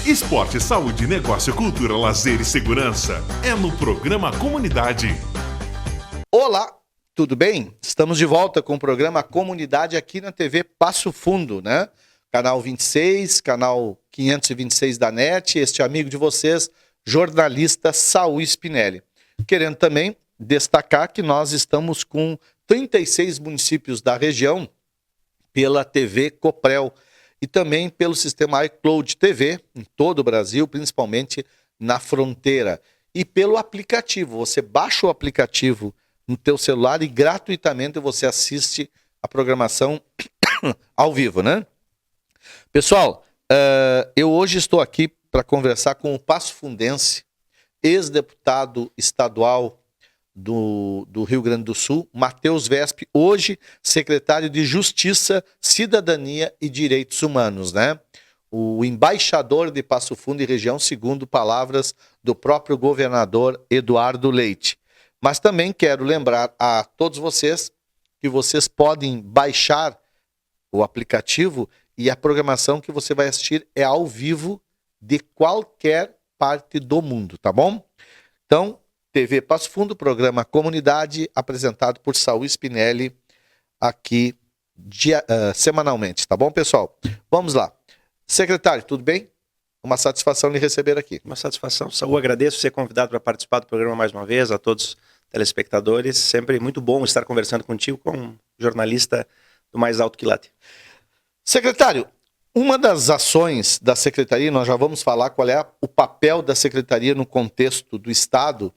Esporte, saúde, negócio, cultura, lazer e segurança é no programa Comunidade. Olá, tudo bem? Estamos de volta com o programa Comunidade aqui na TV Passo Fundo, né? Canal 26, canal 526 da NET, este amigo de vocês, jornalista Saul Spinelli. Querendo também destacar que nós estamos com 36 municípios da região pela TV Coprel e também pelo sistema iCloud TV em todo o Brasil, principalmente na fronteira. E pelo aplicativo, você baixa o aplicativo no teu celular e gratuitamente você assiste a programação ao vivo, né? Pessoal, eu hoje estou aqui para conversar com o passofundense, ex-deputado estadual do Rio Grande do Sul, Matheus Wesp, hoje secretário de Justiça, Cidadania e Direitos Humanos, né? O embaixador de Passo Fundo e região, segundo palavras do próprio governador Eduardo Leite. Mas também quero lembrar a todos vocês que vocês podem baixar o aplicativo e a programação que você vai assistir é ao vivo de qualquer parte do mundo, tá bom? Então, TV Passo Fundo, programa Comunidade, apresentado por Saul Spinelli aqui semanalmente, tá bom, pessoal? Vamos lá. Secretário, tudo bem? Uma satisfação lhe receber aqui. Uma satisfação, Saul. Agradeço ser convidado para participar do programa mais uma vez, a todos os telespectadores. Sempre muito bom estar conversando contigo com um jornalista do mais alto quilate. Secretário, uma das ações da Secretaria, nós já vamos falar qual é o papel da Secretaria no contexto do Estado,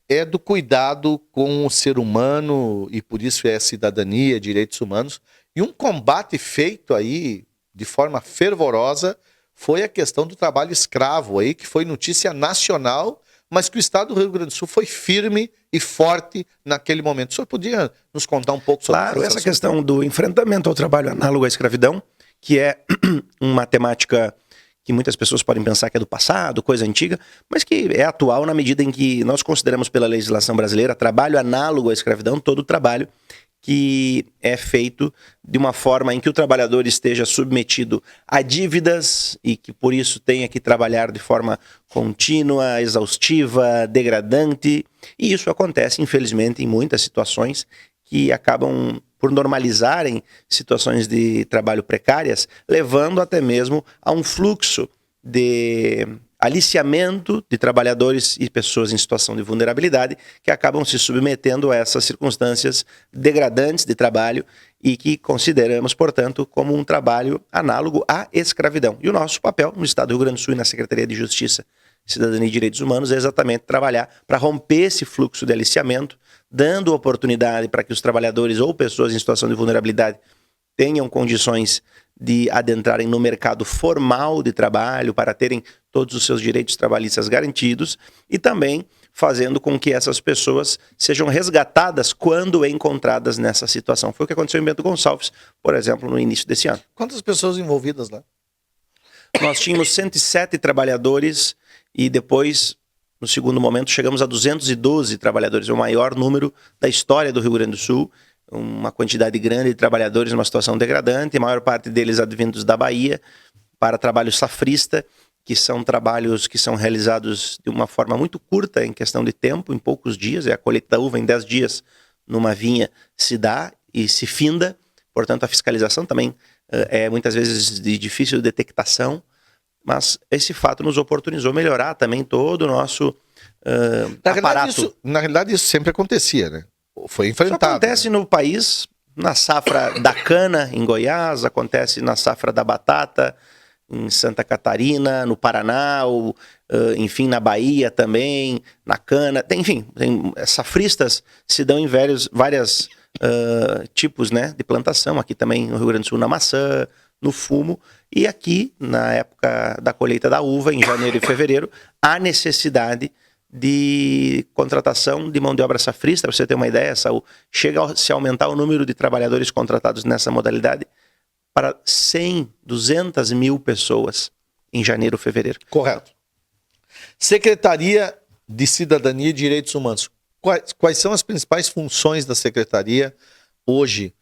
é do cuidado com o ser humano, e por isso é cidadania, direitos humanos, e um combate feito aí de forma fervorosa foi a questão do trabalho escravo aí, que foi notícia nacional, mas que o Estado do Rio Grande do Sul foi firme e forte naquele momento. O senhor podia nos contar um pouco sobre isso? Claro, essa questão do enfrentamento ao trabalho análogo à escravidão, que é uma temática que muitas pessoas podem pensar que é do passado, coisa antiga, mas que é atual na medida em que nós consideramos pela legislação brasileira trabalho análogo à escravidão todo trabalho que é feito de uma forma em que o trabalhador esteja submetido a dívidas e que por isso tenha que trabalhar de forma contínua, exaustiva, degradante. E isso acontece, infelizmente, em muitas situações que acabam por normalizarem situações de trabalho precárias, levando até mesmo a um fluxo de aliciamento de trabalhadores e pessoas em situação de vulnerabilidade que acabam se submetendo a essas circunstâncias degradantes de trabalho e que consideramos, portanto, como um trabalho análogo à escravidão. E o nosso papel no Estado do Rio Grande do Sul e na Secretaria de Justiça, Cidadania e Direitos Humanos é exatamente trabalhar para romper esse fluxo de aliciamento, dando oportunidade para que os trabalhadores ou pessoas em situação de vulnerabilidade tenham condições de adentrarem no mercado formal de trabalho, para terem todos os seus direitos trabalhistas garantidos e também fazendo com que essas pessoas sejam resgatadas quando encontradas nessa situação. Foi o que aconteceu em Bento Gonçalves, por exemplo, no início desse ano. Quantas pessoas envolvidas lá? Nós tínhamos 107 trabalhadores e depois, no segundo momento, chegamos a 212 trabalhadores, o maior número da história do Rio Grande do Sul, uma quantidade grande de trabalhadores numa situação degradante, a maior parte deles advindos da Bahia, para trabalho safrista, que são trabalhos que são realizados de uma forma muito curta em questão de tempo, em poucos dias, a colheita da uva em 10 dias numa vinha se dá e se finda, portanto a fiscalização também é muitas vezes de difícil detectação, mas esse fato nos oportunizou melhorar também todo o nosso aparato. Na realidade isso sempre acontecia, né? Foi enfrentado. Isso acontece no país, na safra da cana em Goiás, acontece na safra da batata em Santa Catarina, no Paraná, ou, enfim, na Bahia também, na cana, safristas se dão em vários tipos, né, de plantação, aqui também no Rio Grande do Sul na maçã, no fumo, e aqui na época da colheita da uva, em janeiro e fevereiro, há necessidade de contratação de mão de obra safrista. Para você ter uma ideia, Saul, chega a se aumentar o número de trabalhadores contratados nessa modalidade para 100, 200 mil pessoas em janeiro, fevereiro. Correto. Secretaria de Cidadania e Direitos Humanos. Quais são as principais funções da Secretaria hoje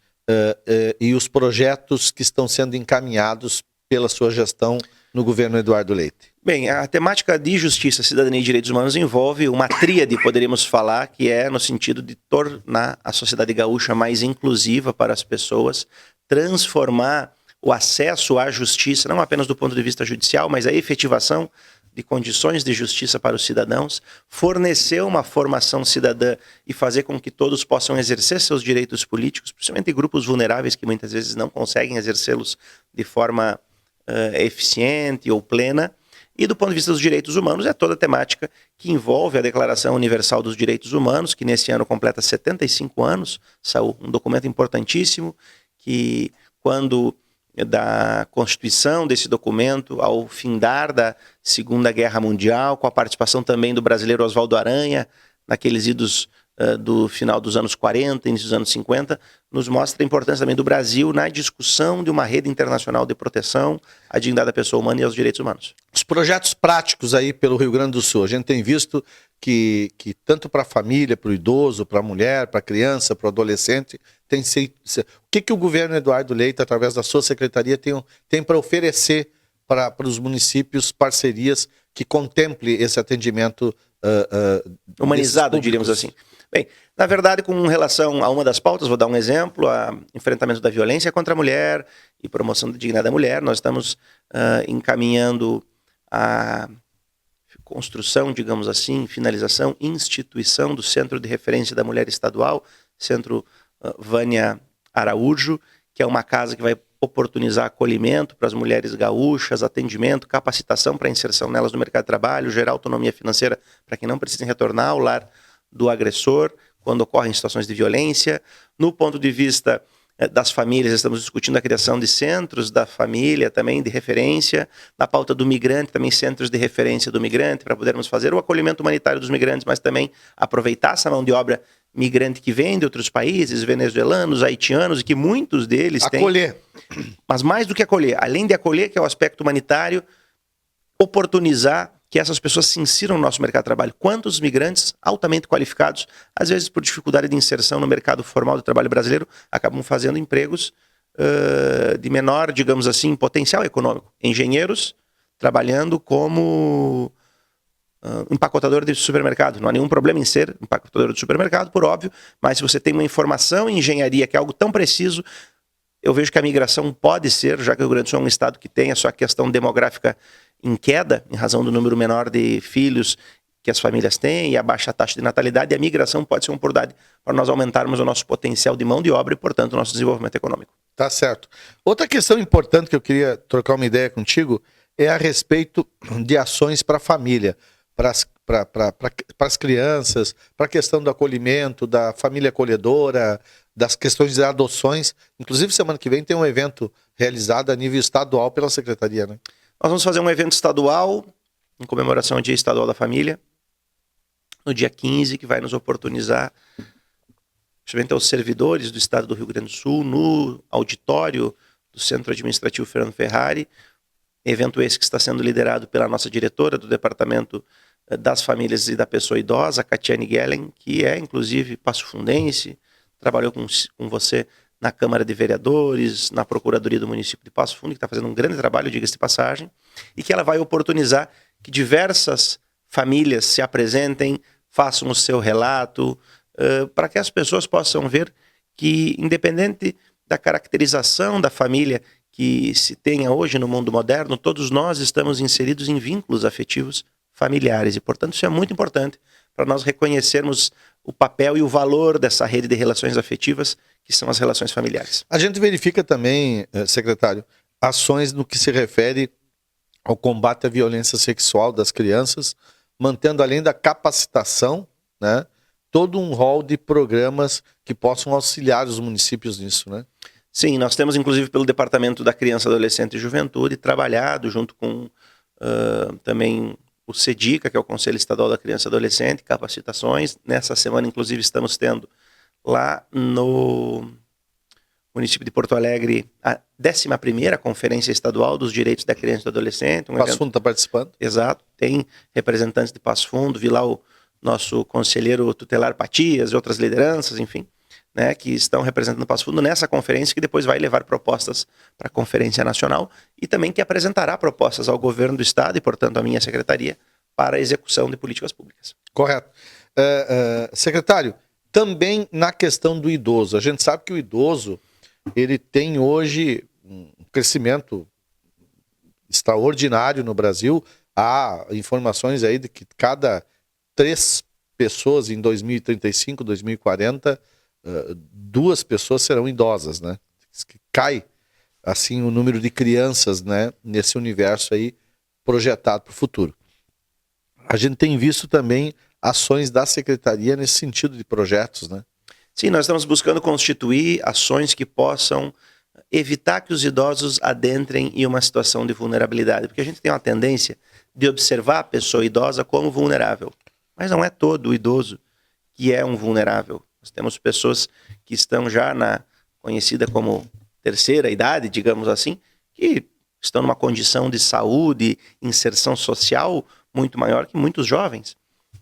e os projetos que estão sendo encaminhados pela sua gestão no governo Eduardo Leite? Bem, a temática de justiça, cidadania e direitos humanos envolve uma tríade, poderíamos falar, que é no sentido de tornar a sociedade gaúcha mais inclusiva para as pessoas, transformar o acesso à justiça, não apenas do ponto de vista judicial, mas a efetivação de condições de justiça para os cidadãos, fornecer uma formação cidadã e fazer com que todos possam exercer seus direitos políticos, principalmente grupos vulneráveis que muitas vezes não conseguem exercê-los de forma eficiente ou plena. E do ponto de vista dos direitos humanos, é toda a temática que envolve a Declaração Universal dos Direitos Humanos, que nesse ano completa 75 anos, saiu um documento importantíssimo, que quando da constituição desse documento, ao findar da Segunda Guerra Mundial, com a participação também do brasileiro Oswaldo Aranha, naqueles idos do final dos anos 40, início dos anos 50, nos mostra a importância também do Brasil na discussão de uma rede internacional de proteção à dignidade da pessoa humana e aos direitos humanos. Os projetos práticos aí pelo Rio Grande do Sul, a gente tem visto que tanto para a família, para o idoso, para a mulher, para a criança, para o adolescente, tem sido... O que o governo Eduardo Leite, através da sua secretaria, tem para oferecer para os municípios parcerias que contemple esse atendimento humanizado, diríamos assim? Bem, na verdade, com relação a uma das pautas, vou dar um exemplo, a enfrentamento da violência contra a mulher e promoção da dignidade da mulher, nós estamos encaminhando a construção, digamos assim, finalização, instituição do Centro de Referência da Mulher Estadual, Centro Vânia Araújo, que é uma casa que vai oportunizar acolhimento para as mulheres gaúchas, atendimento, capacitação para inserção nelas no mercado de trabalho, gerar autonomia financeira para que não precisem retornar ao lar do agressor quando ocorrem situações de violência. No ponto de vista das famílias, estamos discutindo a criação de centros da família também de referência, na pauta do migrante, também centros de referência do migrante, para podermos fazer o acolhimento humanitário dos migrantes, mas também aproveitar essa mão de obra migrante que vem de outros países, venezuelanos, haitianos, e que muitos deles têm... Acolher. Mas mais do que acolher, além de acolher, que é o aspecto humanitário, oportunizar que essas pessoas se insiram no nosso mercado de trabalho. Quantos migrantes altamente qualificados, às vezes por dificuldade de inserção no mercado formal do trabalho brasileiro, acabam fazendo empregos de menor, digamos assim, potencial econômico. Engenheiros trabalhando como empacotador de supermercado. Não há nenhum problema em ser empacotador de supermercado, por óbvio, mas se você tem uma informação em engenharia que é algo tão preciso, eu vejo que a migração pode ser, já que o Rio Grande do Sul é um estado que tem a sua questão demográfica em queda, em razão do número menor de filhos que as famílias têm e a baixa taxa de natalidade, a migração pode ser uma oportunidade para nós aumentarmos o nosso potencial de mão de obra e, portanto, o nosso desenvolvimento econômico. Tá certo. Outra questão importante que eu queria trocar uma ideia contigo é a respeito de ações para a família, para as crianças, para a questão do acolhimento, da família acolhedora, das questões de adoções. Inclusive, semana que vem tem um evento realizado a nível estadual pela Secretaria, né? Nós vamos fazer um evento estadual, em comemoração ao Dia Estadual da Família, no dia 15, que vai nos oportunizar, principalmente aos servidores do Estado do Rio Grande do Sul, no auditório do Centro Administrativo Fernando Ferrari, evento esse que está sendo liderado pela nossa diretora do Departamento das Famílias e da Pessoa Idosa, Catiane Gellen, que é, inclusive, passofundense, trabalhou com você na Câmara de Vereadores, na Procuradoria do município de Passo Fundo, que está fazendo um grande trabalho, diga-se de passagem, e que ela vai oportunizar que diversas famílias se apresentem, façam o seu relato, para que as pessoas possam ver que, independente da caracterização da família que se tenha hoje no mundo moderno, todos nós estamos inseridos em vínculos afetivos familiares, e, portanto, isso é muito importante para nós reconhecermos o papel e o valor dessa rede de relações afetivas, que são as relações familiares. A gente verifica também, secretário, ações no que se refere ao combate à violência sexual das crianças, mantendo, além da capacitação, né, todo um rol de programas que possam auxiliar os municípios nisso, né? Sim, nós temos, inclusive, pelo Departamento da Criança, Adolescente e Juventude, trabalhado junto com também o CEDICA, que é o Conselho Estadual da Criança e Adolescente, capacitações. Nessa semana, inclusive, estamos tendo lá no município de Porto Alegre a 11ª Conferência Estadual dos Direitos da Criança e do Adolescente. Passo Fundo está participando? Exato, tem representantes de Passo Fundo, vi lá o nosso conselheiro tutelar Patias e outras lideranças, enfim. né, que estão representando Passo Fundo nessa conferência, que depois vai levar propostas para a Conferência Nacional e também que apresentará propostas ao governo do Estado e, portanto, à minha secretaria para a execução de políticas públicas. Correto. Secretário, também na questão do idoso, a gente sabe que o idoso ele tem hoje um crescimento extraordinário no Brasil. Há informações aí de que cada 3 pessoas em 2035, 2040, 2 pessoas serão idosas, né? Cai assim o número de crianças, né, nesse universo aí projetado para o futuro. A gente tem visto também ações da Secretaria nesse sentido de projetos, né? Sim, nós estamos buscando constituir ações que possam evitar que os idosos adentrem em uma situação de vulnerabilidade, porque a gente tem uma tendência de observar a pessoa idosa como vulnerável, mas não é todo o idoso que é um vulnerável. Nós temos pessoas que estão já na conhecida como terceira idade, digamos assim, que estão numa condição de saúde, inserção social muito maior que muitos jovens.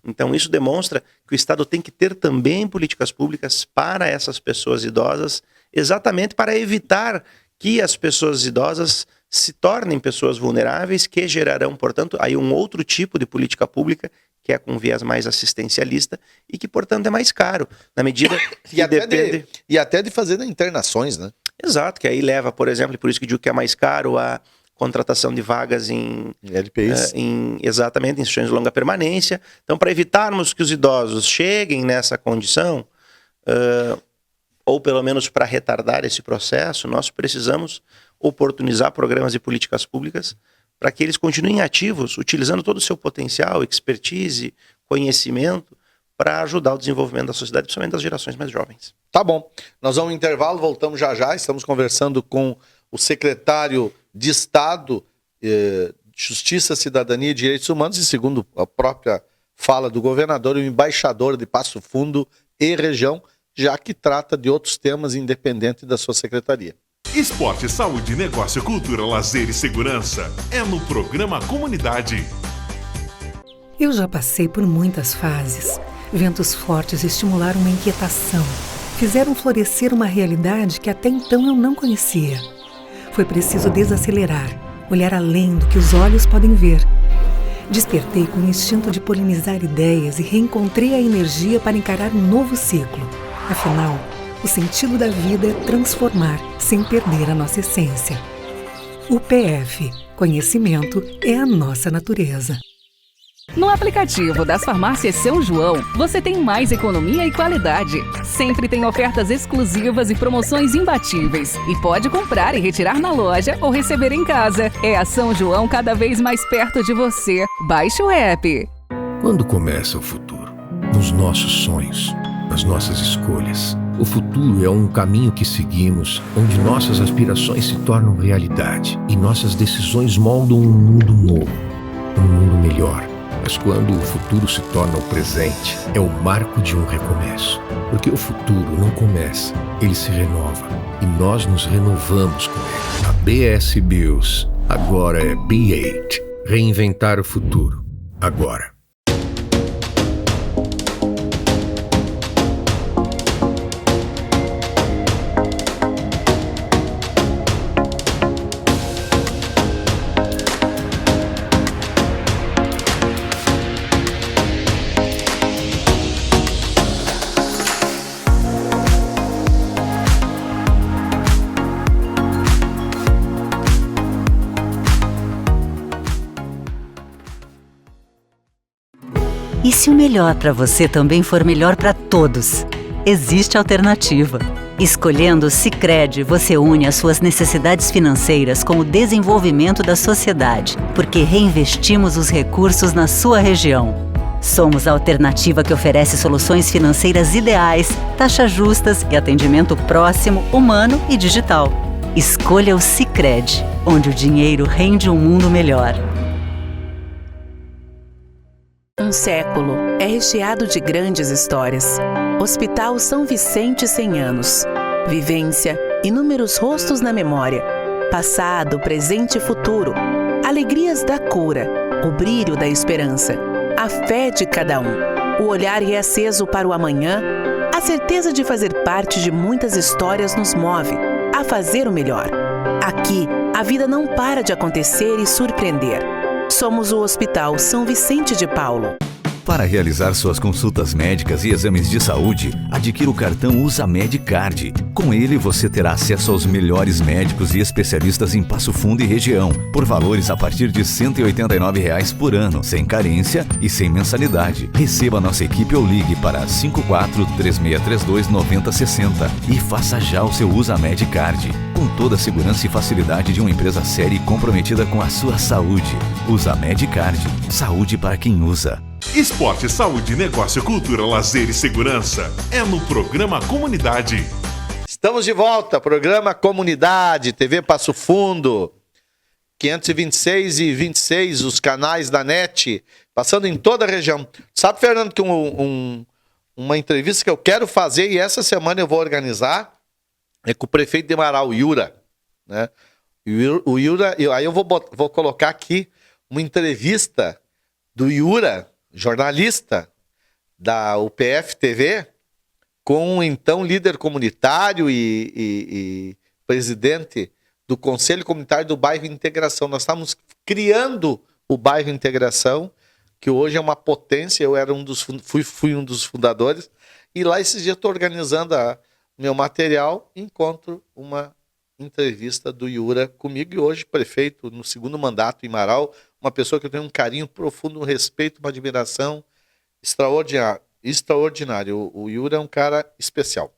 Então isso demonstra que o Estado tem que ter também políticas públicas para essas pessoas idosas, exatamente para evitar que as pessoas idosas se tornem pessoas vulneráveis, que gerarão, portanto, aí um outro tipo de política pública, que é com viés mais assistencialista e que, portanto, é mais caro, na medida que e até de fazer internações, né? Exato, que aí leva, por exemplo, por isso que digo que é mais caro a contratação de vagas em LPIs. Exatamente, em instituições de longa permanência. Então, para evitarmos que os idosos cheguem nessa condição, ou pelo menos para retardar esse processo, nós precisamos oportunizar programas e políticas públicas para que eles continuem ativos, utilizando todo o seu potencial, expertise, conhecimento, para ajudar o desenvolvimento da sociedade, principalmente das gerações mais jovens. Tá bom. Nós vamos ao intervalo, voltamos já já. Estamos conversando com o secretário de Estado de Justiça, Cidadania e Direitos Humanos e, segundo a própria fala do governador, o embaixador de Passo Fundo e região, já que trata de outros temas independentes da sua secretaria. Esporte, saúde, negócio, cultura, lazer e segurança é no programa Comunidade. Eu já passei por muitas fases. Ventos fortes estimularam uma inquietação. Fizeram florescer uma realidade que até então eu não conhecia. Foi preciso desacelerar, olhar além do que os olhos podem ver. Despertei com o instinto de polinizar ideias e reencontrei a energia para encarar um novo ciclo. Afinal, o sentido da vida é transformar, sem perder a nossa essência. UPF, conhecimento é a nossa natureza. No aplicativo das farmácias São João, você tem mais economia e qualidade. Sempre tem ofertas exclusivas e promoções imbatíveis. E pode comprar e retirar na loja ou receber em casa. É a São João cada vez mais perto de você. Baixe o app. Quando começa o futuro? Nos nossos sonhos, nas nossas escolhas. O futuro é um caminho que seguimos, onde nossas aspirações se tornam realidade e nossas decisões moldam um mundo novo, um mundo melhor. Mas quando o futuro se torna o presente, é o marco de um recomeço. Porque o futuro não começa, ele se renova. E nós nos renovamos com ele. A BS Bios agora é B8. Reinventar o futuro. Agora. E se o melhor para você também for melhor para todos? Existe alternativa. Escolhendo o Sicredi, você une as suas necessidades financeiras com o desenvolvimento da sociedade, porque reinvestimos os recursos na sua região. Somos a alternativa que oferece soluções financeiras ideais, taxas justas e atendimento próximo, humano e digital. Escolha o Sicredi, onde o dinheiro rende um mundo melhor. Um século é recheado de grandes histórias. Hospital São Vicente 100 anos. Vivência, inúmeros rostos na memória. Passado, presente e futuro. Alegrias da cura, o brilho da esperança. A fé de cada um. O olhar reaceso para o amanhã. A certeza de fazer parte de muitas histórias nos move a fazer o melhor. Aqui, a vida não para de acontecer e surpreender. Somos o Hospital São Vicente de Paulo. Para realizar suas consultas médicas e exames de saúde, adquira o cartão Usamed Card. Com ele, você terá acesso aos melhores médicos e especialistas em Passo Fundo e região, por valores a partir de R$ 189 por ano, sem carência e sem mensalidade. Receba nossa equipe ou ligue para 54-3632-9060 e faça já o seu Usamed Card, com toda a segurança e facilidade de uma empresa séria e comprometida com a sua saúde. Usamed Card. Saúde para quem usa. Esporte, saúde, negócio, cultura, lazer e segurança é no programa Comunidade. Estamos de volta, programa Comunidade, TV Passo Fundo, 526 e 26, os canais da NET, passando em toda a região. Sabe, Fernando, que uma entrevista que eu quero fazer e essa semana eu vou organizar é com o prefeito de Marau, Yura, né? O Yura, aí eu vou colocar aqui uma entrevista do Yura, jornalista da UPF TV, com o então líder comunitário e presidente do Conselho Comunitário do Bairro Integração. Nós estamos criando o Bairro Integração, que hoje é uma potência. Eu era fui um dos fundadores, e lá esses dias estou organizando meu material, encontro uma entrevista do Yura comigo, e hoje prefeito no segundo mandato em Marau, uma pessoa que eu tenho um carinho profundo, um respeito, uma admiração extraordinário. O Yura é um cara especial.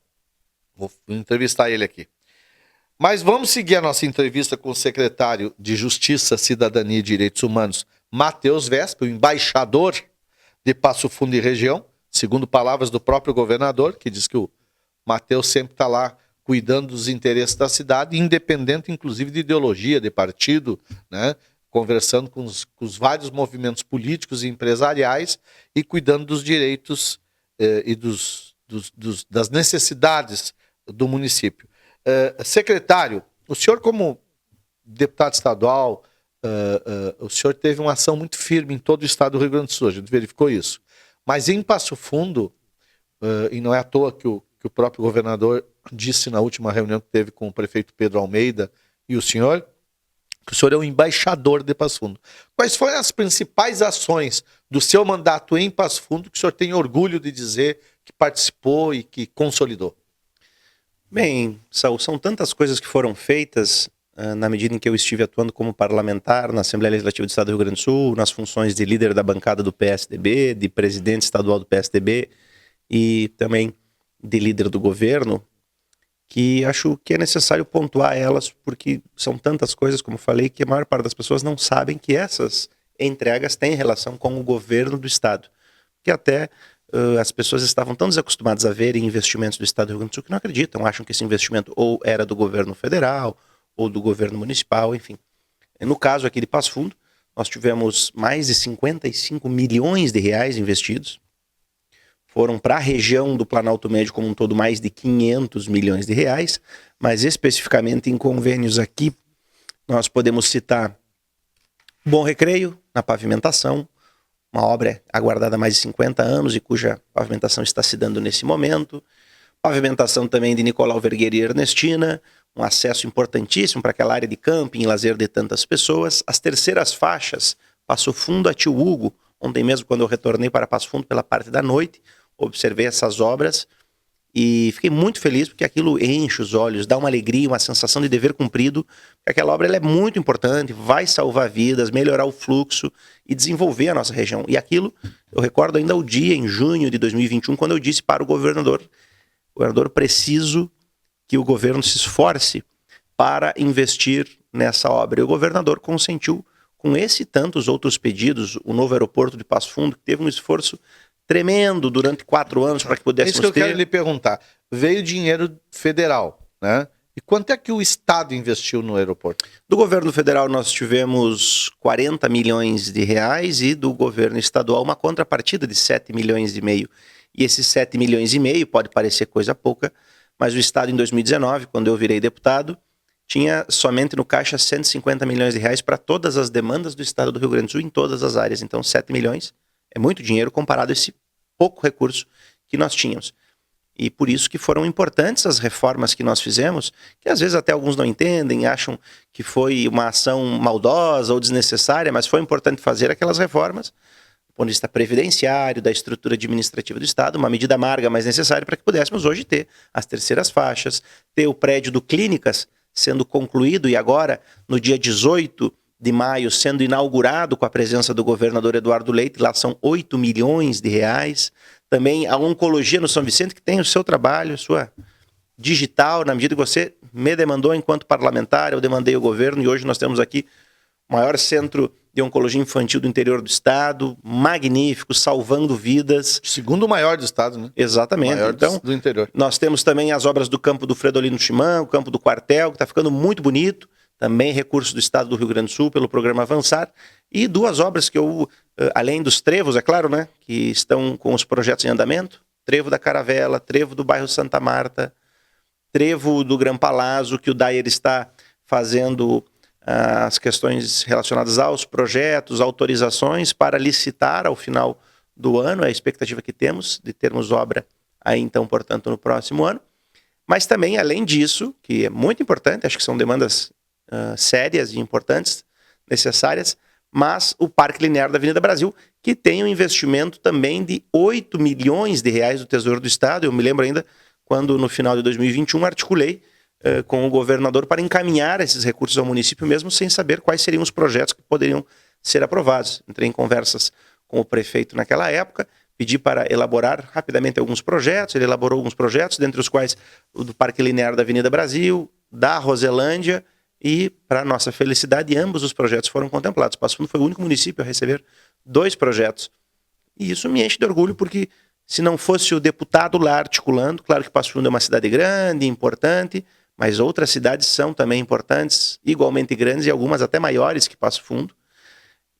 Vou entrevistar ele aqui. Mas vamos seguir a nossa entrevista com o secretário de Justiça, Cidadania e Direitos Humanos, Matheus Vespa, o embaixador de Passo Fundo e região, segundo palavras do próprio governador, que diz que o Matheus sempre está lá cuidando dos interesses da cidade, independente inclusive de ideologia, de partido, né? Conversando com os vários movimentos políticos e empresariais e cuidando dos direitos e das necessidades do município. Secretário, o senhor como deputado estadual, o senhor teve uma ação muito firme em todo o estado do Rio Grande do Sul, a gente verificou isso. Mas em Passo Fundo, e não é à toa que o próprio governador disse na última reunião que teve com o prefeito Pedro Almeida e o senhor, que o senhor é o embaixador de Passo Fundo. Quais foram as principais ações do seu mandato em Passo Fundo que o senhor tem orgulho de dizer que participou e que consolidou? Bem, Saul, são tantas coisas que foram feitas na medida em que eu estive atuando como parlamentar na Assembleia Legislativa do Estado do Rio Grande do Sul, nas funções de líder da bancada do PSDB, de presidente estadual do PSDB e também de líder do governo, que acho que é necessário pontuar elas, porque são tantas coisas, como falei, que a maior parte das pessoas não sabem que essas entregas têm relação com o governo do Estado. Que até as pessoas estavam tão desacostumadas a verem investimentos do Estado do Rio Grande do Sul que não acreditam, acham que esse investimento ou era do governo federal, ou do governo municipal, enfim. No caso aqui de Passo Fundo, nós tivemos mais de 55 milhões de reais investidos. Foram para a região do Planalto Médio como um todo mais de 500 milhões de reais, mas especificamente em convênios aqui, nós podemos citar Bom Recreio, na pavimentação, uma obra aguardada há mais de 50 anos e cuja pavimentação está se dando nesse momento. Pavimentação também de Nicolau Vergueira e Ernestina, um acesso importantíssimo para aquela área de camping e lazer de tantas pessoas. As terceiras faixas, Passo Fundo a Tio Hugo, ontem mesmo quando eu retornei para Passo Fundo pela parte da noite, observei essas obras e fiquei muito feliz porque aquilo enche os olhos, dá uma alegria, uma sensação de dever cumprido. Aquela obra ela é muito importante, vai salvar vidas, melhorar o fluxo e desenvolver a nossa região. E aquilo, eu recordo ainda o dia, em junho de 2021, quando eu disse para o governador, preciso que o governo se esforce para investir nessa obra. E o governador consentiu com esse e tantos outros pedidos, o novo aeroporto de Passo Fundo, que teve um esforço tremendo durante 4 anos para que pudéssemos ter. Isso que eu quero lhe perguntar. Veio dinheiro federal, né? E quanto é que o Estado investiu no aeroporto? Do governo federal nós tivemos 40 milhões de reais e do governo estadual uma contrapartida de 7 milhões e meio. E esses 7 milhões e meio pode parecer coisa pouca, mas o Estado em 2019, quando eu virei deputado, tinha somente no caixa 150 milhões de reais para todas as demandas do Estado do Rio Grande do Sul em todas as áreas. Então 7 milhões é muito dinheiro comparado a esse pouco recurso que nós tínhamos. E por isso que foram importantes as reformas que nós fizemos, que às vezes até alguns não entendem, acham que foi uma ação maldosa ou desnecessária, mas foi importante fazer aquelas reformas, do ponto de vista previdenciário, da estrutura administrativa do Estado, uma medida amarga, mas necessária para que pudéssemos hoje ter as terceiras faixas, ter o prédio do Clínicas sendo concluído e agora, no dia 18 de maio, sendo inaugurado com a presença do governador Eduardo Leite, lá são 8 milhões de reais. Também a oncologia no São Vicente, que tem o seu trabalho, sua digital, na medida que você me demandou enquanto parlamentar, eu demandei o governo, e hoje nós temos aqui o maior centro de oncologia infantil do interior do estado, magnífico, salvando vidas. Segundo maior do estado, né? Exatamente. Maior então, do interior. Nós temos também as obras do campo do Fredolino Chimã, o campo do quartel, que está ficando muito bonito, também recursos do estado do Rio Grande do Sul pelo programa Avançar, e 2 obras que eu, além dos trevos, é claro, né, que estão com os projetos em andamento, trevo da Caravela, trevo do bairro Santa Marta, trevo do Gran Palazzo, que o Dyer está fazendo as questões relacionadas aos projetos, autorizações para licitar ao final do ano, é a expectativa que temos de termos obra aí então, portanto, no próximo ano. Mas também, além disso, que é muito importante, acho que são demandas sérias e importantes, necessárias, mas o Parque Linear da Avenida Brasil, que tem um investimento também de 8 milhões de reais do Tesouro do Estado. Eu me lembro ainda quando, no final de 2021, articulei com o governador para encaminhar esses recursos ao município, mesmo sem saber quais seriam os projetos que poderiam ser aprovados. Entrei em conversas com o prefeito naquela época, pedi para elaborar rapidamente alguns projetos, ele elaborou alguns projetos, dentre os quais o do Parque Linear da Avenida Brasil, da Roselândia, e, para nossa felicidade, ambos os projetos foram contemplados. Passo Fundo foi o único município a receber 2 projetos. E isso me enche de orgulho, porque se não fosse o deputado lá articulando, claro que Passo Fundo é uma cidade grande, importante, mas outras cidades são também importantes, igualmente grandes e algumas até maiores que Passo Fundo.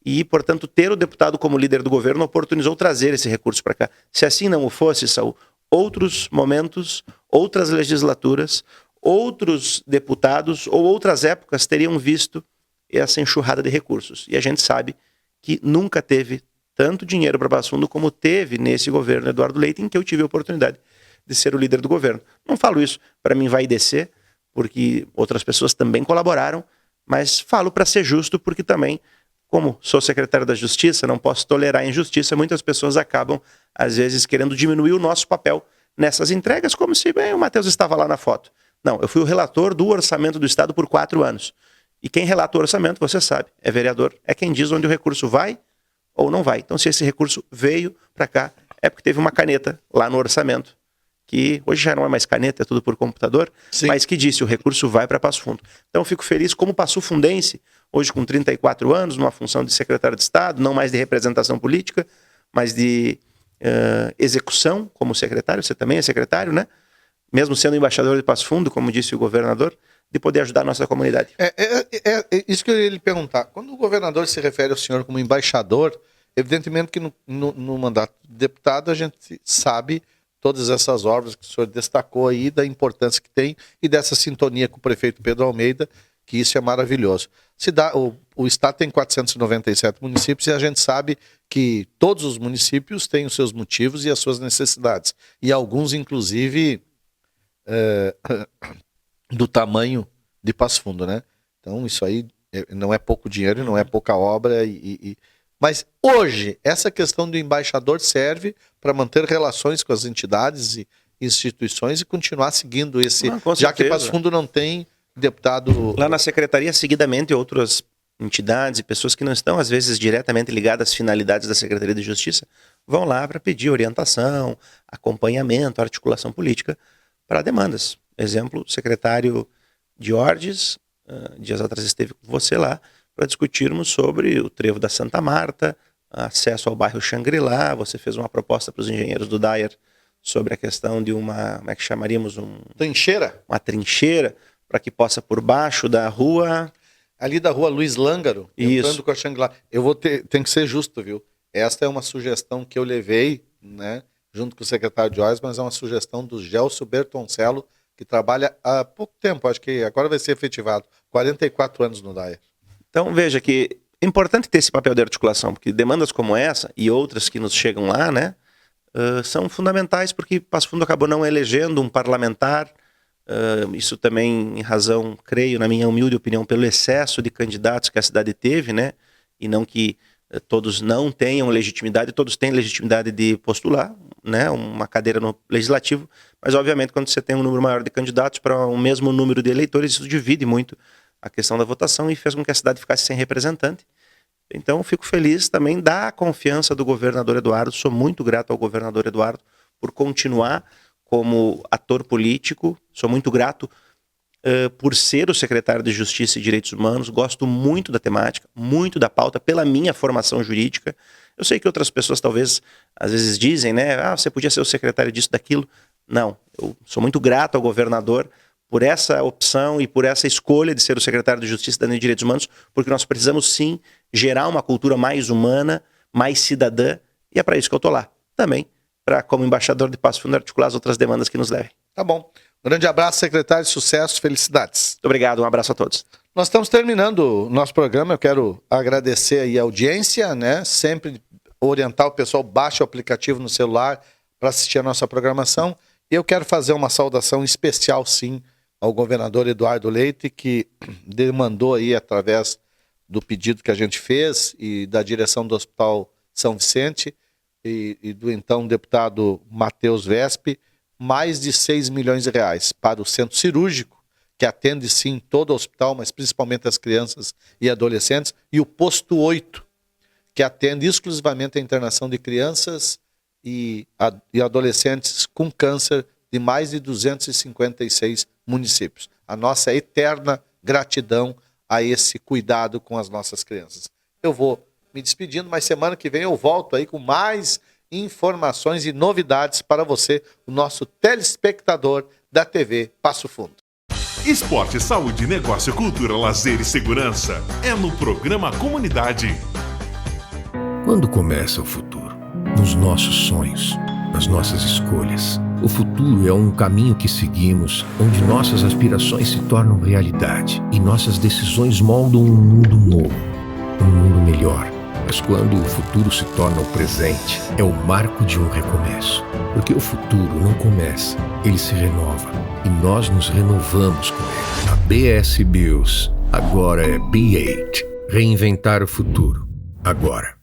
E, portanto, ter o deputado como líder do governo oportunizou trazer esse recurso para cá. Se assim não o fosse, Saul, outros momentos, outras legislaturas, outros deputados ou outras épocas teriam visto essa enxurrada de recursos. E a gente sabe que nunca teve tanto dinheiro para Passo Fundo como teve nesse governo Eduardo Leite, em que eu tive a oportunidade de ser o líder do governo. Não falo isso para mim vai descer, porque outras pessoas também colaboraram, mas falo para ser justo, porque também, como sou secretário da Justiça, não posso tolerar a injustiça, muitas pessoas acabam, às vezes, querendo diminuir o nosso papel nessas entregas, como se o Matheus estava lá na foto. Não, eu fui o relator do orçamento do Estado por 4 anos. E quem relata o orçamento, você sabe, é vereador, é quem diz onde o recurso vai ou não vai. Então, se esse recurso veio para cá, é porque teve uma caneta lá no orçamento, que hoje já não é mais caneta, é tudo por computador, sim, mas que disse o recurso vai para Passo Fundo. Então, eu fico feliz como passufundense, hoje com 34 anos, numa função de secretário de Estado, não mais de representação política, mas de execução como secretário. Você também é secretário, né? Mesmo sendo embaixador de Passo Fundo, como disse o governador, de poder ajudar a nossa comunidade. É isso que eu ia lhe perguntar. Quando o governador se refere ao senhor como embaixador, evidentemente que no mandato de deputado a gente sabe todas essas obras que o senhor destacou aí, da importância que tem e dessa sintonia com o prefeito Pedro Almeida, que isso é maravilhoso. O estado tem 497 municípios e a gente sabe que todos os municípios têm os seus motivos e as suas necessidades. E alguns, inclusive, do tamanho de Passo Fundo, né? Então isso aí não é pouco dinheiro, não é pouca obra. Mas hoje, essa questão do embaixador serve para manter relações com as entidades e instituições e continuar seguindo esse... já que Passo Fundo não tem deputado... Lá na secretaria, seguidamente, outras entidades e pessoas que não estão, às vezes, diretamente ligadas às finalidades da Secretaria de Justiça, vão lá para pedir orientação, acompanhamento, articulação política para demandas. Exemplo, o secretário Diordes, dias atrás esteve com você lá, para discutirmos sobre o trevo da Santa Marta, acesso ao bairro Xangri-Lá. Você fez uma proposta para os engenheiros do Dyer sobre a questão de uma, como é que chamaríamos? Trincheira? Uma trincheira, para que possa por baixo da rua... Ali da rua Luiz Lângaro, isso, entrando com a Xangri-Lá. Tem que ser justo, viu? Esta é uma sugestão que eu levei, né, junto com o secretário Diordes, mas é uma sugestão do Gelson Bertoncello, que trabalha há pouco tempo, acho que agora vai ser efetivado, 44 anos no Dyer. Então, veja que é importante ter esse papel de articulação, porque demandas como essa e outras que nos chegam lá, né, são fundamentais porque Passo Fundo acabou não elegendo um parlamentar, isso também em razão, creio, na minha humilde opinião, pelo excesso de candidatos que a cidade teve, né? E não que todos não tenham legitimidade, todos têm legitimidade de postular, né? Uma cadeira no legislativo, mas obviamente quando você tem um número maior de candidatos para o mesmo número de eleitores, isso divide muito a questão da votação e fez com que a cidade ficasse sem representante. Então fico feliz também da confiança do governador Eduardo, sou muito grato ao governador Eduardo por continuar como ator político, sou muito grato por ser o secretário de Justiça e Direitos Humanos, gosto muito da temática, muito da pauta, pela minha formação jurídica. Eu sei que outras pessoas talvez, às vezes dizem, né, você podia ser o secretário disso, daquilo. Não, eu sou muito grato ao governador por essa opção e por essa escolha de ser o secretário de Justiça e Direitos Humanos, porque nós precisamos sim gerar uma cultura mais humana, mais cidadã, e é para isso que eu estou lá. Também para, como embaixador de Passo Fundo, articular as outras demandas que nos levem. Tá bom. Grande abraço, secretário, sucesso, felicidades. Muito obrigado, um abraço a todos. Nós estamos terminando o nosso programa, eu quero agradecer aí a audiência, né? Sempre orientar o pessoal, baixe o aplicativo no celular para assistir a nossa programação. E eu quero fazer uma saudação especial, sim, ao governador Eduardo Leite, que demandou aí, através do pedido que a gente fez e da direção do Hospital São Vicente e do então deputado Matheus Vespe, mais de 6 milhões de reais para o centro cirúrgico, que atende sim todo o hospital, mas principalmente as crianças e adolescentes, e o posto 8, que atende exclusivamente a internação de crianças e adolescentes com câncer de mais de 256 municípios. A nossa eterna gratidão a esse cuidado com as nossas crianças. Eu vou me despedindo, mas semana que vem eu volto aí com mais informações e novidades para você, o nosso telespectador da TV Passo Fundo. Esporte, saúde, negócio, cultura, lazer e segurança é no programa Comunidade. Quando começa o futuro? Nos nossos sonhos, nas nossas escolhas. O futuro é um caminho que seguimos, onde nossas aspirações se tornam realidade e nossas decisões moldam um mundo novo, um mundo melhor. Mas quando o futuro se torna o presente, é o marco de um recomeço. Porque o futuro não começa, ele se renova. E nós nos renovamos com ele. A BS Bios agora é B8. Reinventar o futuro. Agora.